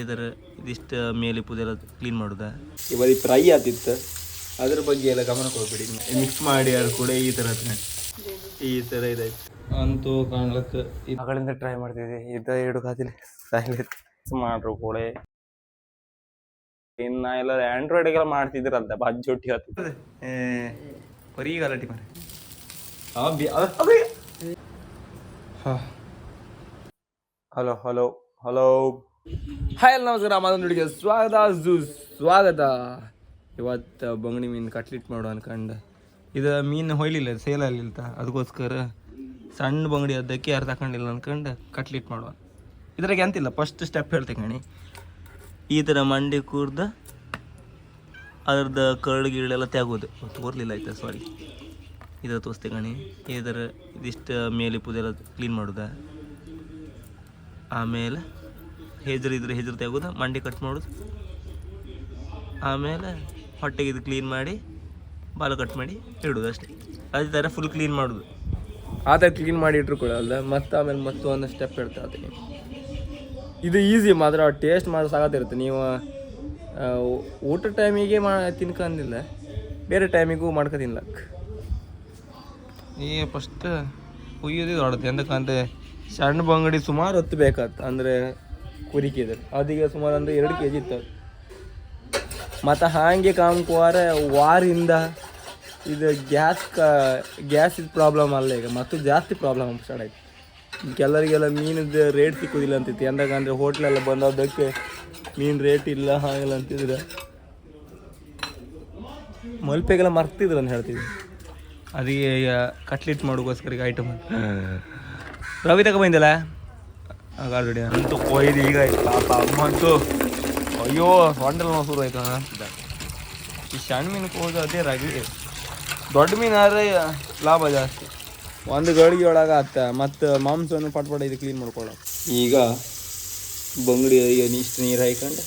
ಇದರ ಇದಿಷ್ಟು ಮೇಲೆ ಪುದೆಲ್ಲ ಕ್ಲೀನ್ ಮಾಡೋದ ಇವತ್ತು ಫ್ರೈ ಆತಿತ್ತು ಅದ್ರ ಬಗ್ಗೆ ಎಲ್ಲ ಗಮನ ಕೊಡ್ಬೇಡಿ ಮಿಕ್ಸ್ ಮಾಡಿ ಅದು ಕೂಡ ಈ ಥರ ಇದಾಯ್ತು ಅಂತೂ ಕಾಣ್ಲಕ್ಕೆ ಮಗಳಿಂದ ಟ್ರೈ ಮಾಡ್ತಿದ್ದೆ ಇದ್ದ ಎರಡು ಕಾದಿಲ್ಲ ಸಾಯ್ಲಿತ್ತು ಮಾಡ್ರು ಕೋಳೆ ಇನ್ನು ಎಲ್ಲ ಆಂಡ್ರಾಯ್ಡಿಗೆಲ್ಲ ಮಾಡ್ತಿದ್ರಂತ ಬಜ್ಜೊಟ್ಟಿ ಹತ್ತು ಬರೀ ಗಲಾಟಿ ಮಾರೆ ಹಲೋ ಹಲೋ ಹಲೋ ಹಾಯ್ ನಮಸ್ಕಾರ ಮತ್ತೊಂದು ಹುಡುಗಿಗೆ ಸ್ವಾಗತ ಇವತ್ತು ಬಂಗಡಿ ಮೀನು ಕಟ್ಲಿಟ್ ಮಾಡು ಅನ್ಕಂಡು ಇದು ಮೀನು ಹೊಯ್ಲಿಲ್ಲ ಸೇಲಲ್ಲಿಲ್ತ ಅದಕ್ಕೋಸ್ಕರ ಸಣ್ಣ ಬಂಗಡಿ ಅದಕ್ಕೆ ಯಾರು ತಗೊಂಡಿಲ್ಲ ಅನ್ಕಂಡು ಕಟ್ಲಿಟ್ ಮಾಡುವ ಇದ್ರಾಗ ಎಂತಿಲ್ಲ ಫಸ್ಟ್ ಸ್ಟೆಪ್ ಹೇಳ್ತೀನಿ ಕಣಿ ಈ ಥರ ಮಂಡಿ ಕೂರ್ದ ಅದ್ರದ್ದು ಕರಡು ಗಿರಳೆಲ್ಲ ತೆಗೋದು ತೋರ್ಲಿಲ್ಲ ಆಯ್ತಾ ಸಾರಿ ಇದು ತೋರಿಸ್ತೆ ಕಣಿ ಇದರ ಇದಿಷ್ಟು ಮೇಲೆ ಪುದೆಲ್ಲ ಕ್ಲೀನ್ ಮಾಡೋದ ಆಮೇಲೆ ಹೆಜ್ರು ಹೆಜ್ರು ತೆಗೋದು ಮಂಡಿ ಕಟ್ ಮಾಡೋದು ಆಮೇಲೆ ಹೊಟ್ಟೆಗೆ ಇದು ಕ್ಲೀನ್ ಮಾಡಿ ಬಾಲು ಕಟ್ ಮಾಡಿ ಇಡೋದು ಅಷ್ಟೇ ಅದೇ ಥರ ಫುಲ್ ಕ್ಲೀನ್ ಮಾಡೋದು ಆ ಥರ ಕ್ಲೀನ್ ಮಾಡಿ ಇಟ್ರುಕೊಳ್ಳಲ್ಲ ಮತ್ತು ಆಮೇಲೆ ಮತ್ತು ಒಂದು ಸ್ಟೆಪ್ ಹೇಳ್ತಾ ಇರ್ತೀನಿ ಇದು ಈಸಿ ಮಾತ್ರ ಟೇಸ್ಟ್ ಮಾಡೋ ಸಾಗತ್ತಿರುತ್ತೆ ನೀವು ಊಟ ಟೈಮಿಗೆ ತಿನ್ಕೊಂಡಿಲ್ಲ ಬೇರೆ ಟೈಮಿಗೂ ಮಾಡ್ಕೊ ತಿನ್ಲಕ್ಕೆ ಈ ಫಸ್ಟ್ ಕುಯ್ಯೋದು ದೊಡ್ಡದು ಎಂದಕ್ಕಂದ್ರೆ ಸಣ್ಣ ಬಂಗಡಿ ಸುಮಾರು ಹೊತ್ತು ಬೇಕಾಯ್ತು ಅಂದರೆ ಕುರಿಕಿದ್ರೆ ಅದೀಗ ಸುಮಾರು ಅಂದರೆ 2 kg ಇತ್ತು ಮತ್ತು ಹಾಗೆ ಕಾಮ್ಕೋರೆ ವಾರಿಂದ ಇದು ಗ್ಯಾಸ್ ಇದು ಪ್ರಾಬ್ಲಮ್ ಅಲ್ಲ ಈಗ ಮತ್ತು ಜಾಸ್ತಿ ಪ್ರಾಬ್ಲಮ್ ಸ್ಟಾರ್ಟ್ ಆಯ್ತು ಕೆಲವರಿಗೆಲ್ಲ ಮೀನಿದ್ದು ರೇಟ್ ಸಿಕ್ಕೋದಿಲ್ಲ ಅಂತಿತ್ತು ಎಂದಾಗಂದರೆ ಹೋಟ್ಲೆಲ್ಲ ಬಂದೋದಕ್ಕೆ ಮೀನು ರೇಟ್ ಇಲ್ಲ ಹಾಗೆಲ್ಲ ಅಂತಿದ್ರೆ ಮಲ್ಪೆಗೆಲ್ಲ ಮರ್ತಿದ್ರು ಅಂತ ಹೇಳ್ತಿದ್ವಿ ಅದಕ್ಕೆ ಈಗ ಕಟ್ಲಿಟ್ ಮಾಡೋಕ್ಕೋಸ್ಕರ ಈಗ ಐಟಮ್ ರವಿ ತಗೊಬಂದಿಲ್ಲ ಆಲ್ರೆಡಿ ಅಂತೂ ಕೊಯ್ದು ಈಗ ಆಯ್ತು ಪಾಪ ಅಮ್ಮ ಅಂತೂ ಅಯ್ಯೋ ಹೊಂಡಲ್ ಶುರು ಆಯ್ತು ಈ ಸಣ್ಣ ಮೀನು ಹೋದ ಅದೇ ರಗಡಿ ದೊಡ್ಡ ಮೀನು ಆದರೆ ಲಾಭ ಜಾಸ್ತಿ ಒಂದು ಗಳಿಗೆ ಒಳಗೆ ಆತ ಮತ್ತು ಮಾಂಸವನ್ನು ಪಟ್ಪಟ ಇದು ಕ್ಲೀನ್ ಮಾಡ್ಕೊಳ್ಳೋ ಈಗ ಬಂಗಡಿ ಇಷ್ಟು ನೀರು ಹಾಯ್ಕೊಂಡು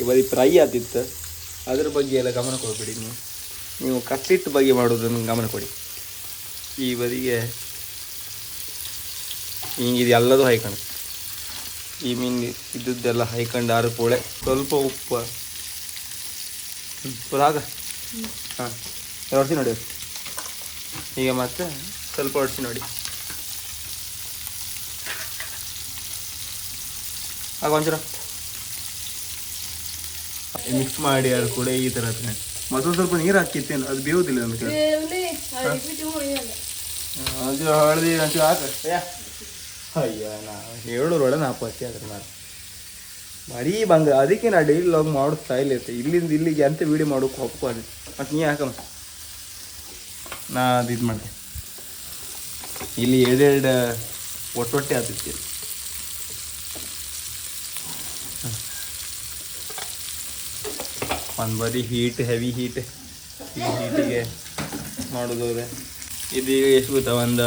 ಇವತ್ತು ಫ್ರೈ ಆತಿತ್ತು ಅದ್ರ ಬಗ್ಗೆ ಎಲ್ಲ ಗಮನ ಕೊಡ್ಬೇಡಿ ನೀವು ಕಟ್ಲಿಟ್ ಬಗ್ಗೆ ಮಾಡೋದನ್ನು ಗಮನ ಕೊಡಿ ಈ ಬದಿಗೆ ಹಿಂಗಿದು ಎಲ್ಲದೂ ಹಾಯ್ಕೊಂಡು ಈ ಮೀನು ಇದ್ದದ್ದೆಲ್ಲ ಹಾಯ್ಕೊಂಡು ಆರು ಕೋಳೆ ಸ್ವಲ್ಪ ಉಪ್ಪು ಆಗ ಹಾಂ ಹೊಡ್ಸಿ ನೋಡಿ ಈಗ ಮತ್ತೆ ಸ್ವಲ್ಪ ಹೊಡ್ಸಿ ನೋಡಿ ಆಗ ಒಂಚೂರ ಮಿಕ್ಸ್ ಮಾಡಿ ಅದು ಕೂಡ ಈ ಥರ ಮತ್ತೊಂದು ಸ್ವಲ್ಪ ನೀರು ಹಾಕಿತ್ತೇನು ಅದು ಬೇವುದಿಲ್ಲ ನಮಗೆ ಅದು ಹಳದಿ ಒಂಚೂರು ಹಾಕ ಅಯ್ಯ ನಾ ಹೇಳೋರೊಳೆ ನಾಪತ್ತಿ ಅದ್ರ ನಾನು ಬರೀ ಬಂಗ ಅದಕ್ಕೆ ನಾ ಡೈಲಿ ಲಾಗ್ ಮಾಡೋ ಸ್ಟೈಲ್ ಇರುತ್ತೆ ಇಲ್ಲಿಂದ ಇಲ್ಲಿಗೆ ಅಂತ ವೀಡಿಯೋ ಮಾಡೋಕೆ ಒಪ್ಕೊಂಡು ಮತ್ತು ನೀ ಹಾಕಮ್ಮ ನಾ ಅದು ಇದು ಮಾಡಿದೆ ಇಲ್ಲಿ 2 ಒಟ್ಟೊಟ್ಟೆ ಆಗ್ತೈತಿ ಒಂದು ಬರೀ ಹೆವಿ ಹೀಟ್ ಈ ಹೀಟಿಗೆ ಮಾಡೋದವ್ರೆ ಇದೀಗ ಎಷ್ಟು ಗೊತ್ತಾ ಒಂದು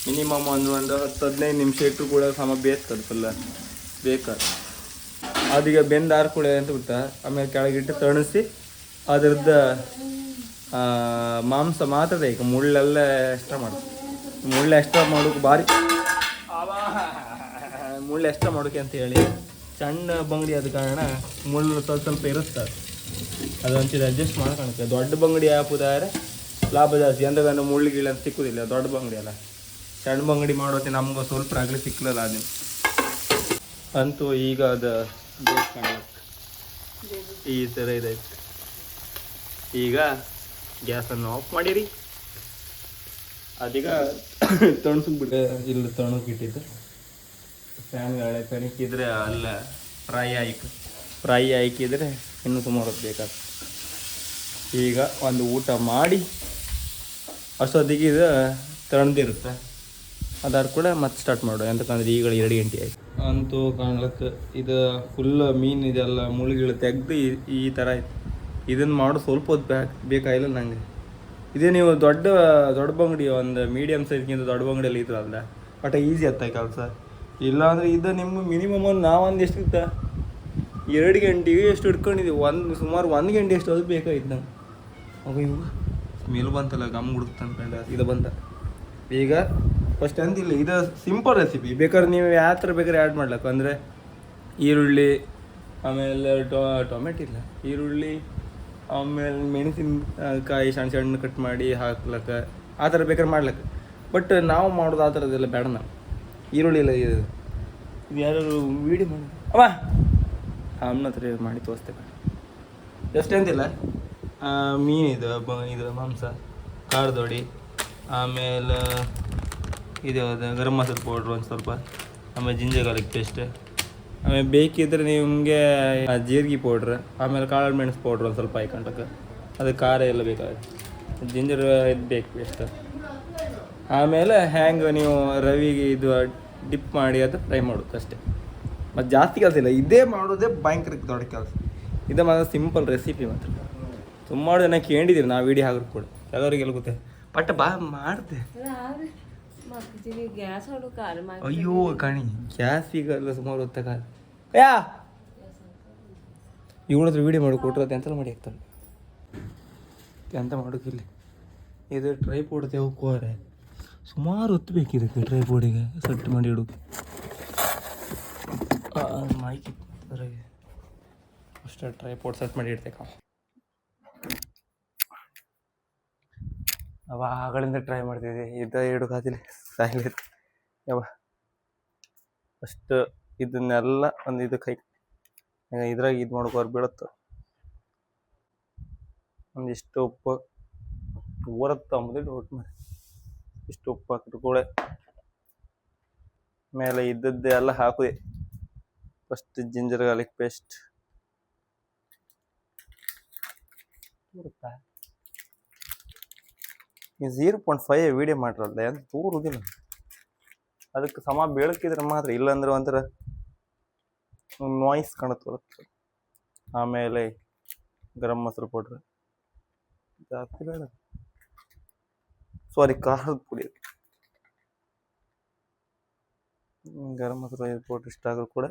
ಮಿನಿಮಮ್ ಒಂದು 10-15 ನಿಮಿಷ ಇಟ್ಟು ಕೂಡ ಸಮ ಬೇಯ್ತದೆ ಫುಲ್ಲ ಬೇಕಾದ್ರೆ ಅದೀಗ ಬೆಂದಾರು ಕೂಡ ಅಂತ ಗೊತ್ತಾ ಆಮೇಲೆ ಕೆಳಗಿಟ್ಟು ತಣಿಸಿ ಅದ್ರದ್ದು ಮಾಂಸ ಮಾತ್ರ ಈಗ ಮುಳ್ಳೆಲ್ಲ ಎಕ್ಸ್ಟ್ರಾ ಮಾಡೋದು ಮುಳ್ಳು ಎಕ್ಸ್ಟ್ರಾ ಮಾಡೋಕೆ ಭಾರಿ ಮುಳ್ಳು ಎಕ್ಸ್ಟ್ರಾ ಮಾಡೋಕೆ ಅಂತ ಹೇಳಿ ಸಣ್ಣ ಬಂಗಡಿ ಆದ ಕಾರಣ ಮುಳ್ಳು ಸ್ವಲ್ಪ ಇರುತ್ತೆ ಅದೊಂಚೂರು ಅಡ್ಜಸ್ಟ್ ಮಾಡ್ಕೊಳಕ್ಕೆ ದೊಡ್ಡ ಬಂಗಡಿ ಹಾಕೋದಾದ್ರೆ ಲಾಭ ಜಾಸ್ತಿ ಎಂದಾಗ ಮುಳ್ಳು ಗಿಳ್ಳು ಅಂತ ಸಿಕ್ಕುದಿಲ್ಲ ದೊಡ್ಡ ಬಂಗಡಿ ಅಲ್ಲ ಸಣ್ಣ ಬಂಗಡಿ ಮಾಡೋತ್ತೆ ನಮ್ಗೆ ಸ್ವಲ್ಪ ಆಗಲಿ ಸಿಕ್ಕಲಿಲ್ಲ ಅದನ್ನು ಅಂತೂ ಈಗ ಅದು ಈ ಥರ ಇದಾಯ್ತು ಈಗ ಗ್ಯಾಸನ್ನು ಆಫ್ ಮಾಡಿರಿ ಅದೀಗ ತಣಸಕ್ಕೆ ಬಿಟ್ಟೆ ಇಲ್ಲಿ ತಣಕ್ಕೆ ಇಟ್ಟಿದ್ದು ಫ್ಯಾನ್ ಗಾಳಿ ತಣಕಿದ್ರೆ ಅಲ್ಲ ಫ್ರೈ ಹಾಕಿದ್ರೆ ಇನ್ನೂ ಸುಮಾರು ಹೊತ್ತು ಬೇಕಾಗ್ತದೆ ಈಗ ಒಂದು ಊಟ ಮಾಡಿ ಅಷ್ಟೊತ್ತಿಗೆ ಇದು ತಣ್ಣದಿರುತ್ತೆ ಅದಾದ ಕೂಡ ಮತ್ತೆ ಸ್ಟಾರ್ಟ್ ಮಾಡು ಎಂತಕ್ಕಂದ್ರೆ ಈಗ 2 ಗಂಟೆ ಆಯ್ತು ಅಂತೂ ಕಾಣ್ಲಿಕ್ಕೆ ಇದು ಫುಲ್ ಮೀನು ಇದೆಲ್ಲ ಮುಳುಗಿಳು ತೆಗೆದು ಈ ಥರ ಆಯ್ತು ಇದನ್ನು ಮಾಡೋ ಸ್ವಲ್ಪ ಹೊತ್ತು ಬೇಕಾಗಿಲ್ಲ ನನಗೆ ಇದೇ ನೀವು ದೊಡ್ಡ ಬಂಗಡಿ ಒಂದು ಮೀಡಿಯಮ್ ಸೈಜ್ಗಿಂತ ದೊಡ್ಡ ಬಂಗಡಿಯಲ್ಲಿ ಇದ್ರಲ್ಲ ಬಟ್ ಈಸಿ ಆಗ್ತಾಯಿ ಕೆಲಸ ಇಲ್ಲಾಂದರೆ ಇದು ನಿಮ್ಗೆ ಮಿನಿಮಮ್ ನಾವೊಂದು ಎಷ್ಟು ಇತ್ತ 2 ಗಂಟೆಗೆ ಎಷ್ಟು ಹಿಡ್ಕೊಂಡಿದ್ದೀವಿ ಸುಮಾರು 1 ಗಂಟೆ ಎಷ್ಟು ಅದು ಬೇಕಾಗಿತ್ತು ನಂಗೆ ಅವಾಗ ಇವಾಗ ಸ್ಮೆಲ್ ಬಂತಲ್ಲ ಗಮ್ ಹುಡುಕ್ತ ಅನ್ಕೊಂಡೆ ಇದು ಬಂತ ಈಗ ಫಸ್ಟ್ ಅಂತಿಲ್ಲ ಇದು ಸಿಂಪಲ್ ರೆಸಿಪಿ ಬೇಕಾದ್ರೆ ನೀವು ಯಾವ ಥರ ಬೇಕಾದ್ರೆ ಆ್ಯಡ್ ಮಾಡ್ಲಕ್ಕ ಅಂದರೆ ಈರುಳ್ಳಿ ಆಮೇಲೆ ಟೊಮೆಟೊ ಇಲ್ಲ, ಈರುಳ್ಳಿ, ಆಮೇಲೆ ಮೆಣಸಿನಕಾಯಿ ಸಣ್ಣ ಸಣ್ಣ ಕಟ್ ಮಾಡಿ ಹಾಕ್ಲಕ್ಕ ಆ ಥರ ಬೇಕಾದ್ರೆ ಮಾಡ್ಲಕ್ಕ. ಬಟ್ ನಾವು ಮಾಡೋದು ಆ ಥರದ್ದೆಲ್ಲ ಬೇಡ. ನಾವು ಈರುಳ್ಳಿ ಎಲ್ಲ ಇದು ಯಾರು ವೀಡಿಯೋ ಮಾಡಿ ಅವ ಅಮ್ಮನ ಹತ್ರ ಮಾಡಿ ತೋರಿಸ್ತೇವೆ. ಎಷ್ಟಂತಿಲ್ಲ ಮೀನಿದು ಇದು ಮಾಂಸ, ಖಾರದೊಡಿ, ಆಮೇಲೆ ಇದು ಯಾವುದು ಗರಂ ಮಸಾಲೆ ಪೌಡ್ರ್ ಒಂದು ಸ್ವಲ್ಪ, ಆಮೇಲೆ ಜಿಂಜರ್ ಗಾರ್ಲಿಕ್ ಪೇಸ್ಟ್, ಆಮೇಲೆ ಬೇಕಿದ್ರೆ ನಿಮಗೆ ಜೀರಿಗೆ ಪೌಡ್ರ್, ಆಮೇಲೆ ಕಾಳು ಮೆಣಸು ಪೌಡ್ರ್ ಒಂದು ಸ್ವಲ್ಪ ಹಾಕೊಂಡಕ್ಕೆ, ಅದು ಖಾರ ಎಲ್ಲ ಬೇಕಾಗುತ್ತೆ. ಜಿಂಜರ್ ಇದು ಬೇಕು ಪೇಸ್ಟ್. ಆಮೇಲೆ ಹ್ಯಾಂಗೆ ನೀವು ರವಿಗೆ ಇದು ಡಿಪ್ ಮಾಡಿ ಅದು ಫ್ರೈ ಮಾಡೋದು ಅಷ್ಟೇ. ಮತ್ತು ಜಾಸ್ತಿ ಕೆಲಸ ಇಲ್ಲ, ಇದೇ ಮಾಡೋದೇ ಭಯಂಕರ ದೊಡ್ಡ ಕೆಲಸ. ಇದೇ ಮಾತ್ರ ಸಿಂಪಲ್ ರೆಸಿಪಿ. ಮಾತ್ರ ಸುಮಾರು ಜನ ಕೇಳಿದ್ದೀರಿ ನಾವು ವೀಡಿಯೋ ಹಾಕಿದ್ರು ಕೂಡ, ಕೆಲವರಿಗೆಲ್ಲ ಗೊತ್ತೆ. ಪಟ್ಟ ಬಾ ಮಾಡಿದೆ. ಅಯ್ಯೋ ಕಾಣಿ ಗ್ಯಾಸ್ ಈಗಲ್ಲ ಸುಮಾರು ಹೊತ್ತ ಕಾಲ ಯಾ ಇವಳ ಹತ್ರ ವೀಡಿಯೋ ಮಾಡಿ ಕೊಟ್ಟರೆ ಎಂತ ಮಾಡಿ ಆಗ್ತಾಳೆ ಎಂತ ಮಾಡೋಕ್ಕಿಲ್ಲ. ಇದು ಟ್ರೈ ಪೋಡ್ ಹೋಗೋರೆ ಸುಮಾರು ಹೊತ್ತು ಬೇಕಿದಕ್ಕೆ ಟ್ರೈ ಪೋಡಿಗೆ ಸೆಟ್ ಮಾಡಿ ಇಡೋದು. ಮಾಹಿತಿ ಅಷ್ಟೇ ಟ್ರೈ ಪೋಡ್ ಸೆಟ್ ಮಾಡಿ ಇಡ್ತೇವೆ. ಅವ ಆಗಳಿಂದ ಟ್ರೈ ಮಾಡ್ತಿದ್ದೆ, ಇದ್ದ ಇಡೋಕಾದಿಲ್ಲ ಸಾಯ್ಲಿ ಯಾವ ಅಷ್ಟು ಇದನ್ನೆಲ್ಲ ಒಂದು ಇದು ಕೈ ಇದ್ರಾಗ ಇದು ಮಾಡ್ಕೋರು ಬೀಳುತ್ತೆ. ಒಂದಿಷ್ಟು ಉಪ್ಪು ಊರತ್ತ ಅಂಬುದು ಡೌಟ್ ಮಾಡಿ ಇಷ್ಟು ಉಪ್ಪು ಹಾಕಿದ್ರು ಕೂಡ ಮೇಲೆ ಇದ್ದದ್ದೇ ಎಲ್ಲ ಹಾಕಿದೆ. ಫಸ್ಟ್ ಜಿಂಜರ್ ಗಾರ್ಲಿಕ್ ಪೇಸ್ಟ್ ಈ 0.5 ವೀಡಿಯೋ ಮಾಡಿರಲ್ಲ ಅಂತ ತೋರುದಿಲ್ಲ. ಅದಕ್ಕೆ ಸಮ ಬೆಳಕಿದ್ರೆ ಮಾತ್ರ, ಇಲ್ಲಾಂದ್ರೆ ಒಂಥರ ನಾಯ್ಸ್ ಕಾಣುತ್ತೆ ಬರುತ್ತೆ. ಆಮೇಲೆ ಗರಂ ಮಸಾಲೆ ಪೌಡ್ರ್ ಜಾಸ್ತಿ ಬೇಡ, ಸಾರಿ ಖಾರದ ಪುಡಿ. ಗರಂ ಮಸಾಲೆ ಪೌಡ್ರ್ ಇಷ್ಟ ಆದ್ರೂ ಕೂಡ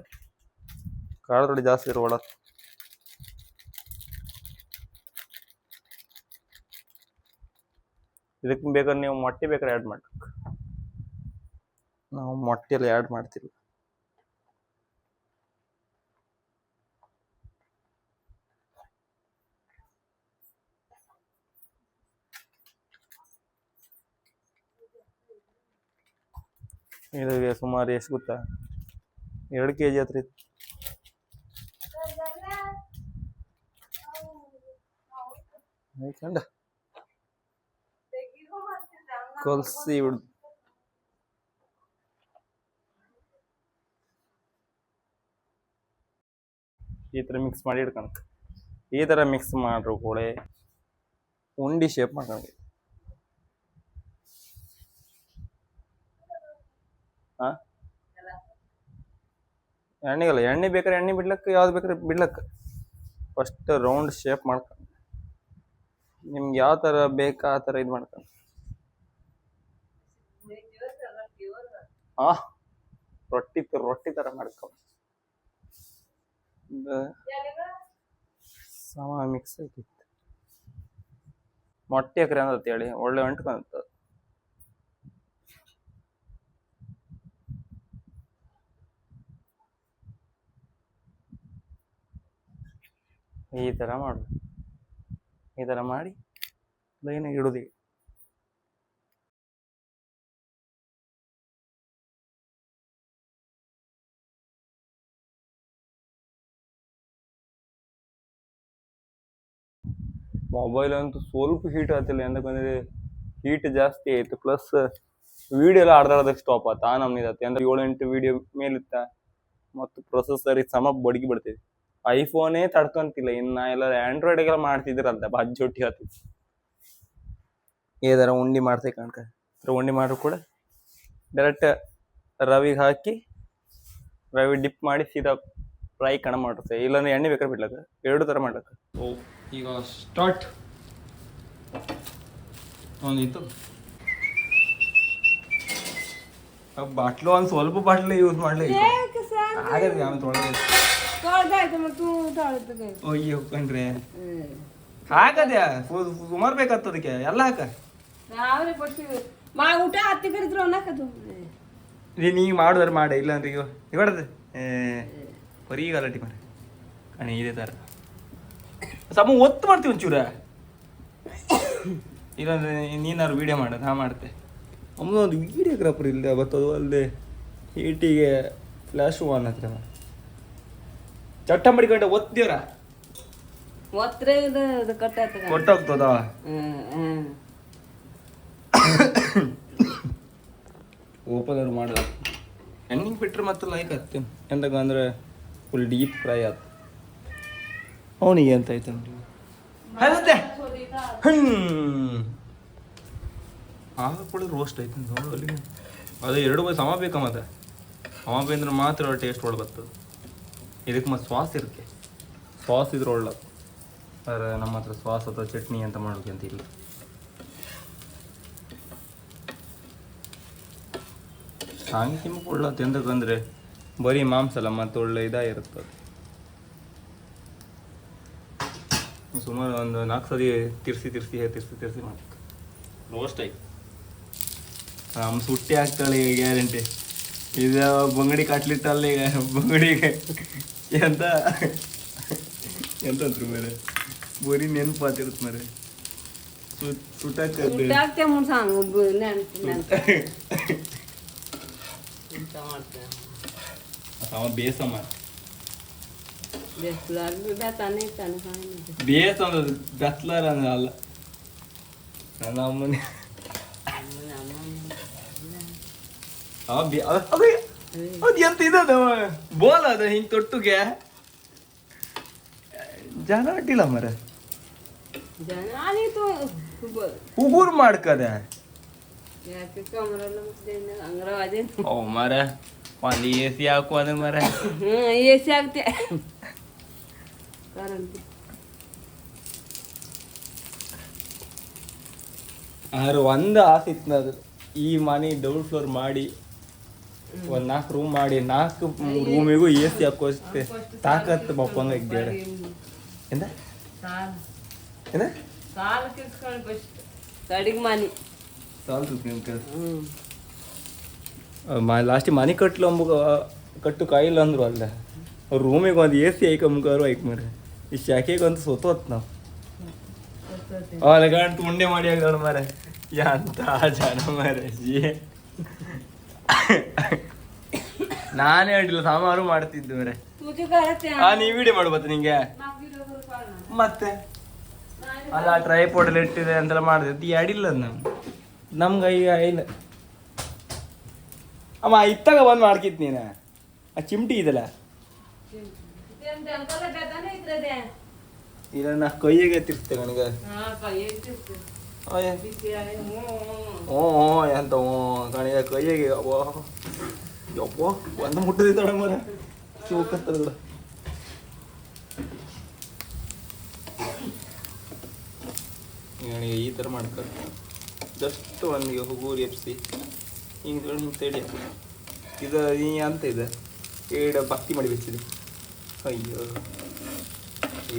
ಖಾರದ ಪುಡಿ ಜಾಸ್ತಿ ಇರೋಲ್ಲ. ಇದಕ್ಕೆ ಬೇಕಾದ್ರೆ ನೀವು ಮೊಟ್ಟೆ ಬೇಕಾದ್ರೆ ಆ್ಯಡ್ ಮಾಡ್ಬೇಕು. ನಾವು ಮೊಟ್ಟೆಲ್ಲ ಆ್ಯಡ್ ಮಾಡ್ತಿಲ್ಲ. ಇದಕ್ಕೆ ಸುಮಾರು ಎಷ್ಟು ಗೊತ್ತಾ, 2 kg ಹತ್ರ ಇತ್ತು. ಕಲಸಿ ಬಿಡುದು. ಈ ಥರ ಮಿಕ್ಸ್ ಮಾಡಿ ಇಡ್ಕೊಳಕ್. ಈ ಥರ ಮಿಕ್ಸ್ ಮಾಡ್ರು ಕೂಡ ಉಂಡಿ ಶೇಪ್ ಮಾಡ್ಕೊಳಕ್ಕೆ. ಹಾಂ ಎಣ್ಣೆಗಲ್ಲ, ಎಣ್ಣೆ ಬೇಕಾದ್ರೆ ಎಣ್ಣೆ ಬಿಡ್ಲಕ್ಕ, ಯಾವ್ದು ಬೇಕಾದ್ರೆ ಬಿಡ್ಲಕ್ಕ. ಫಸ್ಟ್ ರೌಂಡ್ ಶೇಪ್ ಮಾಡ್ಕೊಂಡು ನಿಮ್ಗೆ ಯಾವ ಥರ ಬೇಕಾ ಆ ಥರ ಇದು ಮಾಡ್ಕೊಂಡು. ಹಾಂ ರೊಟ್ಟಿ ಥರ ಮಾಡ್ಕೊಂಡು ಸಮ ಮಿಕ್ಸ್ ಆಗಿತ್ತು. ಮೊಟ್ಟೆ ಹಾಕ್ರಿ ಅಂತ ಹೇಳಿ ಒಳ್ಳೆ ಅಂಟ್ಕೊಂತ. ಈ ಥರ ಮಾಡು, ಈ ಥರ ಮಾಡಿ ಲೈನಾಗಿ ಇಡೋದು. ಮೊಬೈಲ್ ಅಂತೂ ಸ್ವಲ್ಪ ಹೀಟ್ ಆಗ್ತಿಲ್ಲ, ಎಂತಕ್ಕಂದ್ರೆ ಹೀಟ್ ಜಾಸ್ತಿ ಆಯ್ತು. ಪ್ಲಸ್ ವಿಡಿಯೋ ಎಲ್ಲ ಅರ್ಧಕ್ಕೆ ಸ್ಟಾಪ್ ಆಯ್ತು. ಆ ನಮ್ನಿದೆ ಅಂದ್ರೆ 7-8 ವಿಡಿಯೋ ಮೇಲಿತ್ತ. ಮತ್ತು ಪ್ರೊಸೆಸರ್ ಸಮ ಬಡಗಿ ಬಿಡ್ತೀವಿ. ಐಫೋನೇ ತಡ್ಕೊಂತಿಲ್ಲ, ಇನ್ನು ಎಲ್ಲ ಆಂಡ್ರಾಯ್ಡ್ಗೆಲ್ಲ ಮಾಡ್ತಿದ್ರಲ್ಲ ಬಜ್ಜೊಟ್ಟಿ ಆಗ್ತಿತ್ತು. ಏದಾರ ಉಂಡಿ ಮಾಡ್ತೇ ಕಣ್ಕ ಉಂಡಿ ಮಾಡ್ರು ಕೂಡ ಡೈರೆಕ್ಟ್ ರವಿಗೆ ಹಾಕಿ ರವಿ ಡಿಪ್ ಮಾಡಿ ಸೀದಾ ಫ್ರೈ ಕಣ ಮಾಡುತ್ತೆ. ಇಲ್ಲಾಂದ್ರೆ ಎಣ್ಣೆ ಬೇಕಾದ್ರೆ ಬಿಡ್ಲಕ್ಕ, 2 ಥರ ಮಾಡ್ಲಕ್ಕ. ಓ ಈಗ ಸ್ಟಾರ್ಟ್ ಒಂದಿತ್ತು ಬಾಟ್ಲು ಒಂದು ಸ್ವಲ್ಪ ಬಾಟ್ಲು ಯೂಸ್ ಮಾಡಲಿ. ಅಯ್ಯೋ ಕಣ್ರಿ ಹಾಕದ್ಯಾ ಸುಮಾರು ಬೇಕಾಗ್ತದಕ್ಕೆ ಎಲ್ಲ ಹಾಕ. ನೀ ಮಾಡಿದ್ರೆ ಮಾಡ, ಇಲ್ಲ ಅಂದ್ರೆ ಈಗ ಹೊಡೆದ ಬರೀ ಗಲಾಟಿ ಮಾಡ. ಅಣ್ಣ ಇದೇ ಥರ ಸಮ ಒತ್ತು ಮಾಡ್ತೀವಿ ಒಂಚೂರ ಇಲ್ಲಾಂದ್ರೆ ನೀನಾರು ವೀಡಿಯೋ ಮಾಡೋದು ನಾ ಮಾಡ್ತೆ ಅಮ್ಮ ಒಂದು ವೀಡಿಯೋಗ್ರಾಫರ್ ಇಲ್ಲ ಬರ್ತದು ಅಲ್ಲದೆ ಹೀಟಿಗೆ ಫ್ಲ್ಯಾಶು ಆನ್ ಹತ್ರ ಚಟ್ಟ ಮಾಡಿಕೊಂಡ ಒತ್ತಿವ್ರ ಕೊಟ್ಟೋಗ್ತದ ಓಪನ್ ಮಾಡೋದು ಎಣ್ಣಿಗೆ ಬಿಟ್ರೆ ಮತ್ತೆ ಲೈಕ್ ಆಗ್ತೀನಿ ಎಂದಾಗ ಅಂದ್ರೆ ಫುಲ್ ಡೀಪ್ ಫ್ರೈ ಆಯ್ತು ಅವನಿಗೆ ಅಂತ ಆಯ್ತು ಆಗ ಕೂಡ ರೋಸ್ಟ್ ಆಯ್ತು ನೋಡು ಅಲ್ಲಿ ಅದು 2 ಬೈ ಸಮ ಬೇಕಾ ಮತ್ತೆ ಸಮ ಬೇಂದ್ರೆ ಮಾತ್ರ ಟೇಸ್ಟ್ ಒಳ್ಳೆ ಬರ್ತದೆ ಇದಕ್ಕೆ ಮತ್ತೆ ಸಾಸ್ ಇರುತ್ತೆ ಸಾಸ್ ಇದ್ರೆ ಒಳ್ಳೆ ಆದರೆ ನಮ್ಮ ಹತ್ರ ಸಾಸ್ ಅಥವಾ ಚಟ್ನಿ ಅಂತ ಮಾಡೋಕೆ ಅಂತ ಇಲ್ಲ ಹಂಗೆ ನಿಮ್ಗೆ ಒಳ್ಳತ್ತು ಎಂದಕ್ಕಂದ್ರೆ ಬರೀ ಮಾಂಸ ಅಲ್ಲ ಮತ್ತು ಒಳ್ಳೆ ಇದಾಗಿರುತ್ತದೆ ಸುಮಾರು ಒಂದು 4 ಸರಿ ತಿರ್ಸಿ ಮಾಡ್ಬೇಕು ರೋಸ್ಟ್ ಆಯ್ತು ನಮ್ಮ ಸುಟ್ಟಿ ಆಗ್ತಾಳೆ ಈಗ ಗ್ಯಾರಂಟಿ ಇದು ಬಂಗಡಿ ಕಟ್ಲಿಟ್ಟಲ್ಲ ಈಗ ಬಂಗಡಿಗೆ ಎಂತ ಎಂತಂತ್ರು ಮೇರೆ ಬರೀ ನೆನಪಾತಿರುತ್ತೆ ಮರೆ ಸುಟ್ಟಕ್ಕೆ ಅವ ಬೇಸ ಮಾಡ ಬೇಸ ಅನ್ನೋದು ಬೆತ್ಲರ್ ಅಲ್ಲ ನನ್ನ ಅಮ್ಮನೇ ಅದು ಎಂತ ಇದದ ಬೋಲ್ ಅದ ಹಿಂಗ್ ತೊಟ್ಟುಗೆ ಜನ ಅಡ್ಡಿಲ್ಲ ಮರ ಉಗುರು ಮಾಡ್ಕದ ಓ ಮರ ಒಂದು ಎ ಸಿ ಹಾಕು ಅದ ಮರ ಎ ಸಿ ಆಗ್ತೆ ಆದ್ರೆ ಒಂದು ಆಸೆ ಇತ್ತು ಅದು ಈ ಮನೆ ಡಬಲ್ ಫ್ಲೋರ್ ಮಾಡಿ ಒಂದು 4 ರೂಮ್ ಮಾಡಿ 4 ರೂಮಿಗೂ ಎ ಸಿ ಹಾಕೋಷ್ಟೇ ತಾಕತ್ತು ಬಪ್ಪಂಗ ಇದ್ದೇವೆ ಎಂದ ಎಂದ ಲಾಸ್ಟ್ ಮನೆ ಕಟ್ಲು ಕಟ್ಟು ಕಾಯಿಲ್ಲ ಅಂದ್ರು ಅಲ್ಲ ಅವ್ರ ರೂಮಿಗೆ ಒಂದು ಎ ಸಿ ಐಕಂಬರು ಐಕ್ ಮರ ಈ ಶಾಖೆಗೆ ಒಂದು ಸೋತೋತ್ ನಾವು ಗಂಟು ಉಂಡೆ ಮಾಡಿ ಆಗ ಮರ ಎಂತ ಜನ ಮರ ನಾನೇ ಹೇಳಿಲ್ಲ ಸಾಮಾರು ಮಾಡ್ತಿದ್ದು ಮರೆ ನೀ ವಿಡಿಯೋ ಮಾಡ್ಬೋದು ನಿಂಗೆ ಮತ್ತೆ ಅಲ್ಲ ಟ್ರೈಪೋರ್ಡ್ ಇಟ್ಟಿದೆ ಅಂತೆಲ್ಲ ಮಾಡಿದೆ ಅಡಿಲ್ಲ ನಮ್ಗೆ ಈಗ ಇಲ್ಲ ಅಮ್ಮ ಇತ್ತಾಗ ಬಂದು ಮಾಡ್ಕಿತ್ ನೀನ ಆ ಚಿಮ್ಟಿ ಇದಲ್ಲ ಇಲ್ಲ ನಾ ಕೈಯಾಗೆ ತಿರ್ತೆ ನನಗೆ ಎಂತ ಕಣಿಗ ಕೈಯಾಗೆ ಯಪ್ಪ ಒಂದು ಮುಟ್ಟದಿದ್ದಾಳೆ ಮರ ಚೋಕತ್ತದ ನನಗೆ ಈ ಥರ ಮಾಡ್ತಾರೆ ಜಸ್ಟ್ ಒಂದು ಹುಗೂರು ಎಪ್ಸಿ ಹಿಂಗೆ ಹಿಂಗೆ ತೇಡಿ ಇದು ಈ ಅಂತ ಇದೆ ಏಡ ಭಕ್ತಿ ಮಾಡಿ ಬೆಚ್ಚಿದೆ ಅಯ್ಯೋ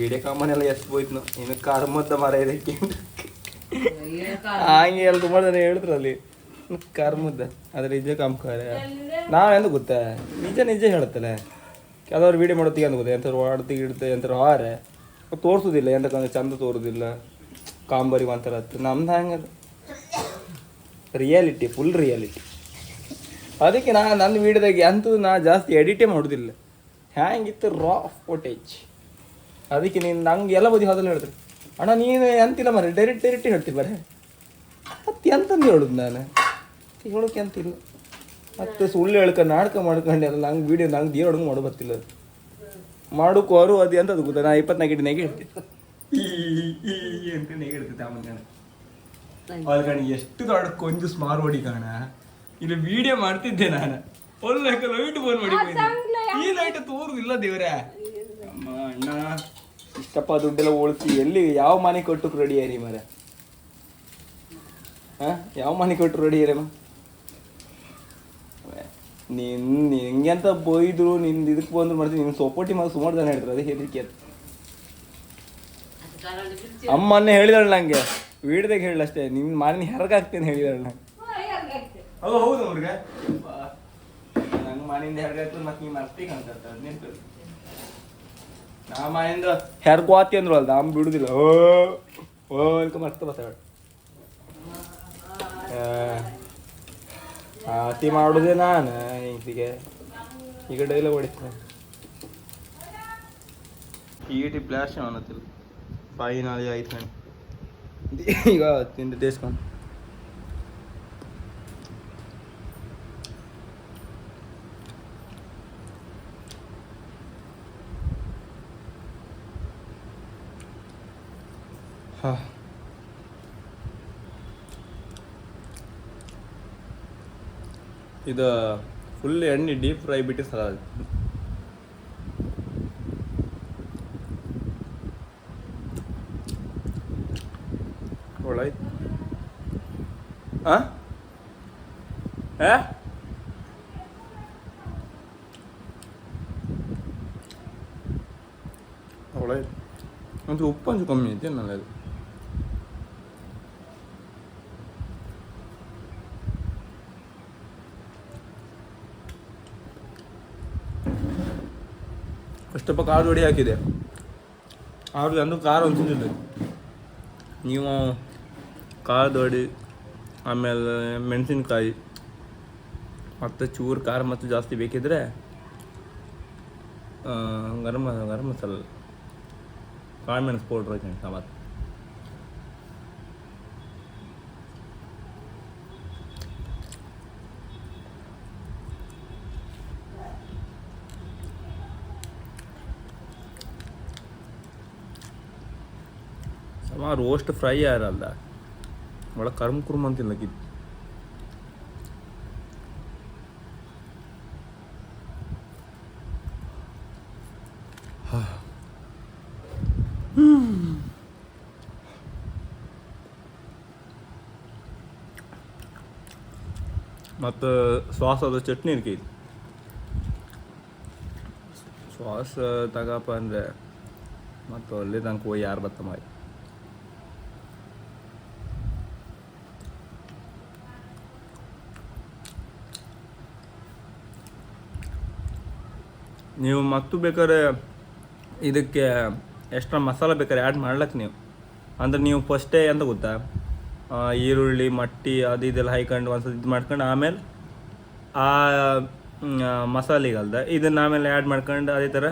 ಏಡೆ ಕಾಮನೆಲ್ಲ ಎಷ್ಟು ಹೋಯ್ತು ನಾವು ಇನ್ನು ಕರ್ಮದ ಮರ ಇದಕ್ಕೆ ಹಂಗೆ ಎಲ್ಲ ತುಂಬ ಜನ ಹೇಳಿದ್ರು ಅಲ್ಲಿ ಕರ್ಮದ ಅದ್ರ ನಿಜ ಕಾಮ್ಕಾರ ನಾವೆಂದು ಗೊತ್ತಾ ನಿಜ ಹೇಳುತ್ತಲ್ಲ ಕೆಲವ್ರು ವೀಡಿಯೋ ಮಾಡೋತ್ತಿಗೆ ಅಂತ ಗೊತ್ತಾ ಎಂಥವ್ರು ಹೊಡ್ತಿ ಇಡ್ತೆ ಎಂಥವ್ರು ಹಾರೆ ತೋರಿಸೋದಿಲ್ಲ ಎಂತಕ್ಕಂದ್ರೆ ಚಂದ ತೋರೋದಿಲ್ಲ ಕಾಂಬರಿಗೆ ಒಂಥರ ನಮ್ದು ಹಂಗೆ ರಿಯಾಲಿಟಿ ಫುಲ್ ರಿಯಾಲಿಟಿ ಅದಕ್ಕೆ ನನ್ನ ವೀಡಿಯೋದಾಗೆ ಅಂತೂ ನಾ ಜಾಸ್ತಿ ಎಡಿಟೇ ಮಾಡೋದಿಲ್ಲ ಹ್ಯಾಂಗಿತ್ತು ರಾ ಫೋಟೇಜ್ ಅದಕ್ಕೆ ನೀನು ನಂಗೆ ಎಲ್ಲ ಬದಿ ಹೋದಲ್ಲಿ ಹೇಳ್ತೀರಿ ಅಣ್ಣ ನೀನು ಅಂತಿಲ್ಲ ಮರ ಡೈರೆಕ್ಟ್ ಹೇಳ್ತೀವಿ ಬರೇ ಮತ್ತೆ ಎಂತಂದು ಹೇಳುದು ನಾನು ಹೇಳೋಕೆ ಅಂತಿಲ್ಲ ಮತ್ತೆ ಸುಳ್ಳು ಹೇಳ್ಕೊಂಡು ನಾಟಕ ಮಾಡ್ಕೊಂಡು ಎಲ್ಲ ನಂಗೆ ವೀಡಿಯೋ ನಂಗೆ ದೇವ್ರ ಅಡುಗೆ ಮಾಡೋ ಬರ್ತಿಲ್ಲ ಅದು ಮಾಡೋಕೋರು ಅದು ಎಂತದ್ದು ಗೊತ್ತಾ ನಾ 24 ನೆಗೆ ಹೇಳ್ತೀನಿ ಈ ಅಂತ ನೆಗೆ ಹೇಳ್ತಿದ್ದೆ ಆಮೇಲೆ ಅವ್ರು ಎಷ್ಟು ದೊಡ್ಡ ಕೊಂಚು ಸ್ಮಾರ್ ಹೊಡಿ ಕಾಣ ಇಲ್ಲಿ ವಿಡಿಯೋ ಮಾಡ್ತಿದ್ದೆ ನಾನು ಒಳ್ಳೆ ಲೈಟ್ ಫೋನ್ ಮಾಡಿ ಈ ಲೈಟ್ ತೋರುದಿಲ್ಲ ದೇವ್ರೆ ಅಮ್ಮ ಅಣ್ಣ ಇಷ್ಟಪ್ಪ ದುಡ್ಡೆಲ್ಲ ಉಳಿಸಿ ಎಲ್ಲಿ ಯಾವ ಮನೆ ಕೊಟ್ಟು ರೆಡಿ ಯಾರಿ ಮರ ಯಾವ ಮನೆ ಕೊಟ್ಟು ರೆಡಿ ಯಾರಮ್ಮ ನಿಂಗೆ ಅಂತ ಬೈದ್ರು ನಿಂದು ಇದಕ್ಕೆ ಬಂದ್ರು ಮಾಡ್ತೀನಿ ನಿನ್ನ ಸೊಪೋಟಿ ಮಗ ಸುಮಾರು ಜನ ಹೇಳ್ತಾರೆ ಅದೇ ಹೆದರಿಕೆ ಅಮ್ಮನ್ನೇ ಹೇಳಿದಾಳೆ ನಂಗೆ ವೀಡ್ದಾಗ ಹೇಳ ಅಷ್ಟೇ ನಿನ್ನ ಮನೆ ಹೆರಗಾಗ್ತೇನೆ ಹೇಳಿದಾಳೆ ನಂಗೆ ಹೌದು ಅವ್ರಿಗೆ ನಂಗೆ ಮನೆಯಿಂದ ಹೆರಗಾಗ್ತದೆ ಮತ್ತೆ ನೀವು ಮರ್ತಿ ಕಾಣ್ತಾರೆ ನೆನಪು ನಾ ಆಮೆಯಿಂದ ಹೆರ್ಕೊ ಆತಿ ಅಂದ್ರು ಅಲ್ದ ಆಮ್ ಬಿಡುದಿಲ್ಲ ಓ ಓ ಅನ್ಕ ಮರ್ತ ಬತ್ತಾಳ ಆತಿ ಮಾಡುದೇ ನಾನು ಈಗ ಡೈಲಾಗ್ ಹೊಡಿತೀನಿ ಈಟಿ ಬ್ಲಾಸ್ಟ್ ಅನ್ನತ್ತಿಲ್ಲ ಫೈನಲಿ ಆಯ್ತು ನಾನು ಈಗ ತಿಂದು ಟೇಸ್ಕೊಂಡು ಹಾಂ ಇದು ಫುಲ್ ಎಣ್ಣೆ ಡೀಪ್ ಫ್ರೈ ಬಿಟ್ಟು ಸಲಾದ್ ಒಳ್ಳಾಯ್ತು ಹಾಂ ಒಳ್ಳಾಯ್ತು ಒಂದು ಉಪ್ಪು ಒಂಚು ಕಮ್ಮಿ ಐತೆ ನನ್ನದು ಅಷ್ಟಪ್ಪ ಖಾರ ಹೊಡಿ ಹಾಕಿದೆ ಅವ್ರಿಗೆ ಅಂದು ಖಾರ ಅನ್ಸಿದ್ದಿಲ್ಲ ನೀವು ಖಾರದ ಹೊಡಿ ಆಮೇಲೆ ಮೆಣಸಿನ್ಕಾಯಿ ಮತ್ತು ಚೂರು ಖಾರ ಮತ್ತು ಜಾಸ್ತಿ ಬೇಕಿದ್ರೆ ಗರಂ ಮಸಾಲ ಕಾಳು ಮೆಣಸು ಪೌಡ್ರ್ ಹಾಕಿ ಮತ್ತು ಸಮ ರೋಸ್ಟ್ ಫ್ರೈ ಯಾರಲ್ಲ ಒಳಗೆ ಕರ್ಮ್ ಅಂತಿಲ್ಲ ಕಿತ್ತು ಮತ್ತು ಸಾಸ್ ಅದು ಚಟ್ನಿ ಇರ್ಕೈತಿ ಸಾಸ್ ತಗಪ್ಪ ಅಂದರೆ ಮತ್ತು ಅಲ್ಲಿ ತನಕ ಹೋಗಿ ಯಾರು ಬತ್ತ ಮಾಡಿ ನೀವು ಮತ್ತು ಬೇಕಾದ್ರೆ ಇದಕ್ಕೆ ಎಕ್ಸ್ಟ್ರಾ ಮಸಾಲೆ ಬೇಕಾದ್ರೆ ಆ್ಯಡ್ ಮಾಡ್ಲಕ್ಕೆ ನೀವು ಅಂದ್ರೆ ನೀವು ಫಸ್ಟೇ ಅಂತ ಗೊತ್ತಾ ಈರುಳ್ಳಿ ಮಟ್ಟಿ ಅದು ಇದೆಲ್ಲ ಹಾಯ್ಕೊಂಡು ಒಂದ್ಸಲ ಇದು ಮಾಡ್ಕೊಂಡು ಆಮೇಲೆ ಆ ಮಸಾಲೆಗಲ್ದ ಇದನ್ನು ಆಮೇಲೆ ಆ್ಯಡ್ ಮಾಡ್ಕೊಂಡು ಅದೇ ಥರ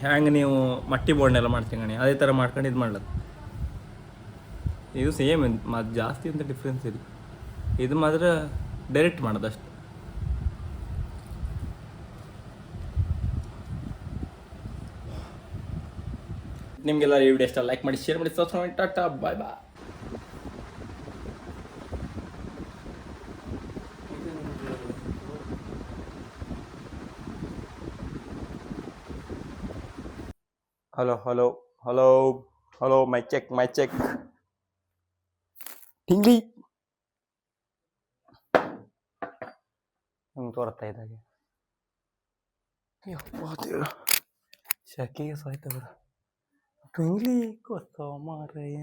ಹ್ಯಾಂಗೆ ನೀವು ಮಟ್ಟಿ ಬೋಂಡೆಲ್ಲ ಮಾಡ್ತೀನಿ ಅದೇ ಥರ ಮಾಡ್ಕೊಂಡು ಇದು ಮಾಡ್ಲಕ್ಕೆ ಇದು ಸೇಮ್ ಮತ್ತು ಜಾಸ್ತಿ ಅಂತ ಡಿಫ್ರೆನ್ಸ್ ಇದೆ ಇದು ಮಾತ್ರ ಡೈರೆಕ್ಟ್ ಮಾಡೋದು ಅಷ್ಟೆ ನಿಮಗೆಲ್ಲ ಈ ವಿಡಿಯೋ ಇಷ್ಟ ಲೈಕ್ ಮಾಡಿ ಶೇರ್ ಮಾಡಿ ಸಬ್ಸ್ಕ್ರೈಬ್ ಮಾಡಿ tata bye bye hello hello hello hello ಮೈ ಚೆಕ್ ಟಿಂಗ್ಲಿ ಹಂಗೆ ತೋರ್ತಾ ಇದ್ದಾಗೆ ಶೆಕೆಗೆ ಸಾಯ್ತಾ ಬಿಡ ಟಿಂಗ್ಲಿ ಕೊತ್ತ ಮಾರಯ್ಯ